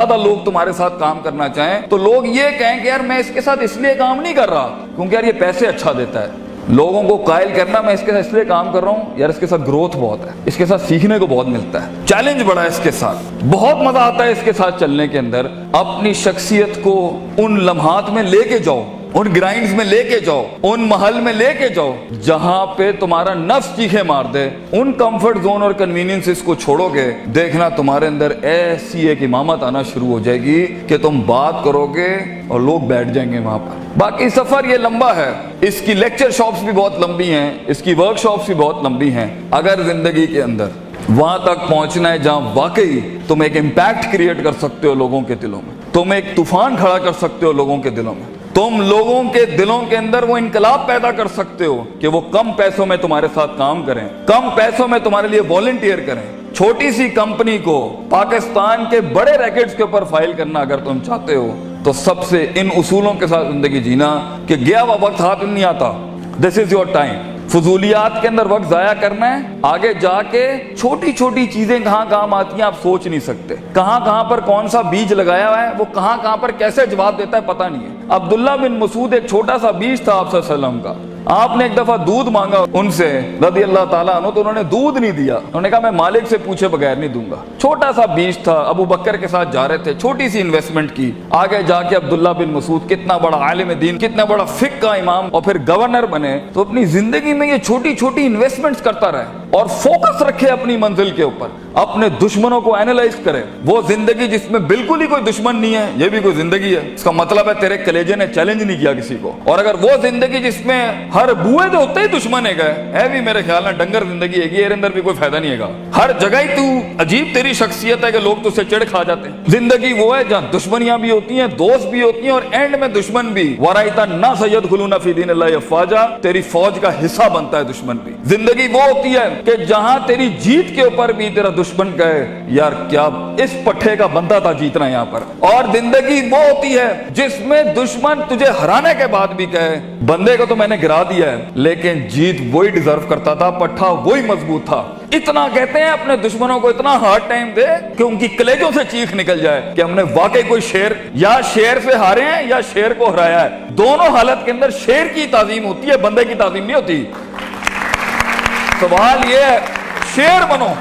زیادہ لوگ تمہارے ساتھ کام کرنا چاہیں تو لوگ یہ کہیں کہ یار میں اس کے ساتھ اس لیے کام نہیں کر رہا کیونکہ یار یہ پیسے اچھا دیتا ہے. لوگوں کو قائل کرنا میں اس کے ساتھ اس لیے کام کر رہا ہوں یار اس کے ساتھ گروتھ بہت ہے, اس کے ساتھ سیکھنے کو بہت ملتا ہے, چیلنج بڑا ہے اس کے ساتھ, بہت مزہ آتا ہے اس کے ساتھ چلنے کے اندر. اپنی شخصیت کو ان لمحات میں لے کے جاؤ, ان گرائنڈز میں لے کے جاؤ, ان محل میں لے کے جاؤ جہاں پہ تمہارا نفس چیخے مار دے. ان کمفرٹ زون اور کنوینئنس کو چھوڑو گے, دیکھنا تمہارے اندر ایسی ایک امامت آنا شروع ہو جائے گی کہ تم بات کرو گے اور لوگ بیٹھ جائیں گے وہاں پر. باقی سفر یہ لمبا ہے, اس کی لیکچر شاپس بھی بہت لمبی ہیں, اس کی ورک شاپس بھی بہت لمبی ہیں. اگر زندگی کے اندر وہاں تک پہنچنا ہے جہاں واقعی تم ایک امپیکٹ کریٹ کر سکتے ہو لوگوں کے دلوں میں, تم ایک طوفان کھڑا کر سکتے ہو لوگوں کے دلوں میں, تم لوگوں کے دلوں کے اندر وہ انقلاب پیدا کر سکتے ہو کہ وہ کم پیسوں میں تمہارے ساتھ کام کریں, کم پیسوں میں تمہارے لیے والنٹیئر کریں. چھوٹی سی کمپنی کو پاکستان کے بڑے ریکٹس کے اوپر فائل کرنا اگر تم چاہتے ہو تو سب سے ان اصولوں کے ساتھ زندگی جینا کہ گیا ہوا وقت ہاتھ میں نہیں آتا. دس از یور ٹائم. فضولیات کے اندر وقت ضائع کرنا ہے, آگے جا کے چھوٹی چھوٹی چیزیں کہاں کام آتی ہیں آپ سوچ نہیں سکتے. کہاں کہاں پر کون سا بیج لگایا ہوا ہے وہ کہاں کہاں پر کیسے جواب دیتا ہے پتہ نہیں ہے. عبداللہ بن مسعود ایک چھوٹا سا بیج تھا آپ صلی اللہ علیہ وسلم کا. آپ نے ایک دفعہ دودھ مانگا ان سے رضی اللہ تعالیٰ عنہ تو انہوں نے دودھ نہیں دیا. انہوں نے کہا میں مالک سے پوچھے بغیر نہیں دوں گا. چھوٹا سا بیج تھا, ابو بکر کے ساتھ جا رہے تھے, چھوٹی سی انویسٹمنٹ کی. آگے جا کے عبداللہ بن مسعود کتنا بڑا عالم دین, کتنا بڑا فقہ کا امام اور پھر گورنر بنے. تو اپنی زندگی میں یہ چھوٹی چھوٹی انویسٹمنٹس کرتا رہے اور فوکس رکھے اپنی منزل کے اوپر, اپنے دشمنوں کو اینالائز کرے. وہ زندگی جس میں بالکل ہی کوئی دشمن نہیں ہے یہ بھی کوئی زندگی ہے. اس کا مطلب ہے تیرے کلیجے نے چیلنج نہیں کیا کسی کو. اور اگر وہ زندگی جس میں ہر بوئے تو ہوتے ہی دشمن ہے بھی میرے خیال میں ڈنگر زندگی ہے, یہ اندر بھی کوئی فائدہ نہیں ہے. ہر جگہ ہی تو عجیب تیری شخصیت ہے کہ لوگ تجھ سے چڑ کھا جاتے ہیں. زندگی وہ ہے جہاں دشمنیاں بھی ہوتی ہیں, دوست بھی ہوتی ہیں اور اینڈ میں دشمن بھی. ورائتا نا سید خلونا فی دین اللہ افواجا, تیری فوج کا حصہ بنتا ہے دشمن بھی. زندگی وہ ہوتی ہے کہ جہاں تیری جیت کے اوپر بھی تیرا دشمن کہے یار کیا اس پٹھے کا بندہ تھا جیتنا یہاں پر. اور زندگی وہ ہوتی ہے جس میں دشمن تجھے ہرانے کے بعد بھی کہے بندے کو تو میں نے گرا دیا ہے لیکن جیت وہی ڈیزرو کرتا تھا, پٹھا وہی مضبوط تھا. اتنا کہتے ہیں اپنے دشمنوں کو اتنا ہارڈ ٹائم دے کہ ان کی کلیجوں سے چیخ نکل جائے کہ ہم نے واقعی کوئی شیر یا شیر سے ہارے ہیں یا شیر کو ہرایا ہے. دونوں حالت کے اندر شیر کی تعظیم ہوتی ہے, بندے کی تعظیم نہیں ہوتی. سوال یہ ہے شیر بنو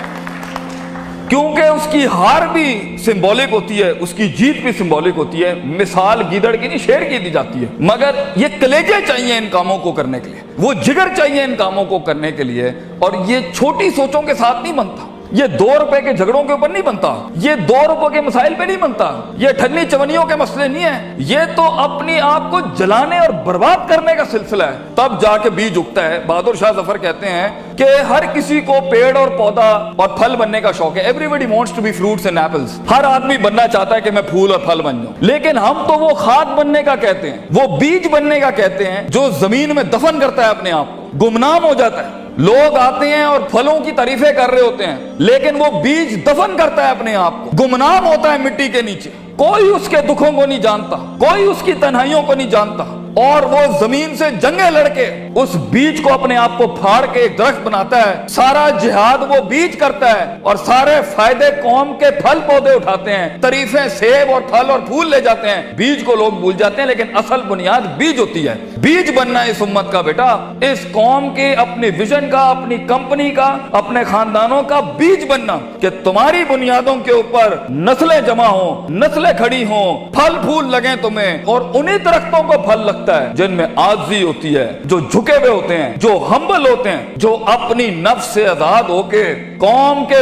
کیونکہ اس کی ہار بھی سمبولک ہوتی ہے, اس کی جیت بھی سمبولک ہوتی ہے. مثال گیدڑ کی نہیں شیر کی دی جاتی ہے, مگر یہ کلیجے چاہیے ان کاموں کو کرنے کے لیے, وہ جگر چاہیے ان کاموں کو کرنے کے لیے. اور یہ چھوٹی سوچوں کے ساتھ نہیں بنتا, یہ 2 روپے کے جھگڑوں کے اوپر نہیں بنتا, یہ 2 روپے کے مسائل پہ نہیں بنتا, یہ ٹھنی چونیوں کے مسئلے نہیں ہیں. یہ تو اپنی آپ کو جلانے اور برباد کرنے کا سلسلہ ہے, تب جا کے بیج اگتا ہے. بہادر شاہ ظفر کہتے ہیں کہ ہر کسی کو پیڑ اور پودا اور پھل بننے کا شوق ہے. Everybody wants to be fruits and apples. ہر آدمی بننا چاہتا ہے کہ میں پھول اور پھل بن جاؤں, لیکن ہم تو وہ کھاد بننے کا کہتے ہیں, وہ بیج بننے کا کہتے ہیں جو زمین میں دفن کرتا ہے اپنے آپ کو, گمنام ہو جاتا ہے. لوگ آتے ہیں اور پھلوں کی تعریفیں کر رہے ہوتے ہیں لیکن وہ بیج دفن کرتا ہے اپنے آپ کو, گمنام ہوتا ہے مٹی کے نیچے. کوئی اس کے دکھوں کو نہیں جانتا, کوئی اس کی تنہائیوں کو نہیں جانتا, اور وہ زمین سے جنگیں لڑ کے اس بیج کو اپنے آپ کو پھاڑ کے ایک درخت بناتا ہے. سارا جہاد وہ بیج کرتا ہے اور سارے فائدے قوم کے پھل پودے اٹھاتے ہیں, تعریفیں سیب اور پھل اور پھول لے جاتے ہیں. بیج کو لوگ بھول جاتے ہیں لیکن اصل بنیاد بیج ہوتی ہے. بیج بننا اس امت کا بیٹا, اس قوم کے اپنی ویژن کا, اپنی کمپنی کا, اپنے خاندانوں کا بیج بننا کہ تمہاری بنیادوں کے اوپر نسلیں جمع ہوں, نسلیں کھڑی ہوں, پھل پھول لگیں تمہیں. اور انہی درختوں کو پھل لگتا ہے جن میں عاجزی ہوتی ہے, جو جھکے ہوئے ہوتے ہیں, جو ہمبل ہوتے ہیں, جو اپنی نفس سے آزاد ہو کے قوم کے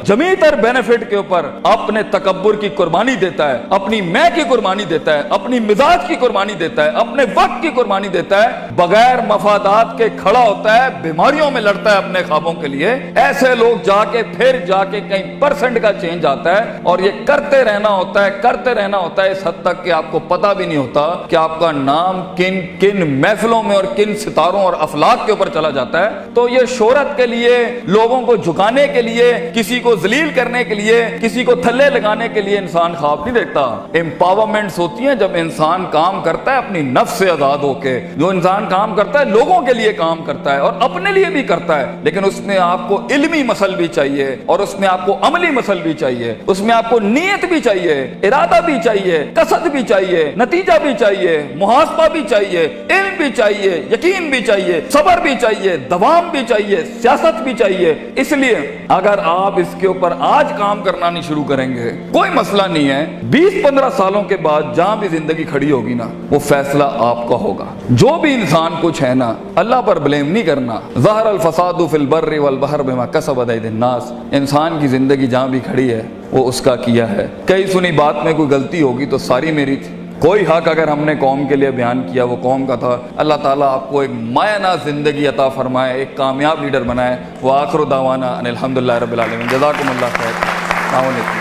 جمیع تر بینیفٹ کے اوپر اپنے تکبر کی قربانی دیتا ہے, اپنی میں کی قربانی دیتا ہے, اپنی مزاج کی قربانی دیتا ہے, اپنے وقت کی قربانی دیتا ہے, بغیر مفادات کے کھڑا ہوتا ہے, بیماریوں میں لڑتا ہے اپنے خوابوں کے لیے. ایسے لوگ جا کے پھر جا کے کہیں پرسنٹ کا چینج آتا ہے. اور یہ کرتے رہنا ہوتا ہے, کرتے رہنا ہوتا ہے اس حد تک کہ آپ کو پتہ بھی نہیں ہوتا کہ آپ کا نام کن کن محفلوں میں اور کن ستاروں رفتاروں اور افلاک کے اوپر چلا جاتا ہے تو یہ شہرت کے لیے، لوگوں کو جھکانے کے لیے، کسی کو ذلیل کرنے کے لیے، کسی کو تھلے لگانے کے لیے انسان خواب نہیں دیکھتا۔ امپاورمنٹس ہوتی ہیں جب انسان کام کرتا ہے اپنی نفس سے آزاد ہو کے، جو انسان کام کرتا ہے لوگوں کے لیے کام کرتا ہے اور اپنے لیے بھی کرتا ہے، لیکن اس میں آپ کو علمی مسل بھی چاہیے اور اس میں آپ کو عملی مسل بھی چاہیے، اس میں آپ کو نیت بھی چاہیے، ارادہ بھی چاہیے، قصد بھی چاہیے، نتیجہ بھی چاہیے، محاسبہ بھی چاہیے، علم بھی چاہیے، یقین بھی چاہیے، صبر بھی چاہیے، دوام بھی چاہیے، سیاست بھی چاہیے۔ اس لیے اگر آپ اس کے اوپر آج کام کرنا نہیں شروع کریں گے، کوئی مسئلہ نہیں ہے، 20-15 سالوں کے بعد جہاں بھی زندگی کھڑی ہوگی نا، وہ فیصلہ آپ کا ہوگا۔ جو بھی انسان کچھ ہے نا، اللہ پر بلیم نہیں کرنا۔ ظہر الفساد فی البر والبحر بما کسبت ایدی الناس، انسان کی زندگی جہاں بھی کھڑی ہے وہ اس کا کیا ہے۔ کئی سنی بات میں کوئی غلطی ہوگی تو ساری میری تھی، کوئی حق اگر ہم نے قوم کے لیے بیان کیا وہ قوم کا تھا۔ اللہ تعالیٰ آپ کو ایک معنی زندگی عطا فرمائے، ایک کامیاب لیڈر بنائے۔ وآخر دعوانا ان الحمدللہ رب العالمین۔ جزاکم اللہ خیر۔ السلام علیکم۔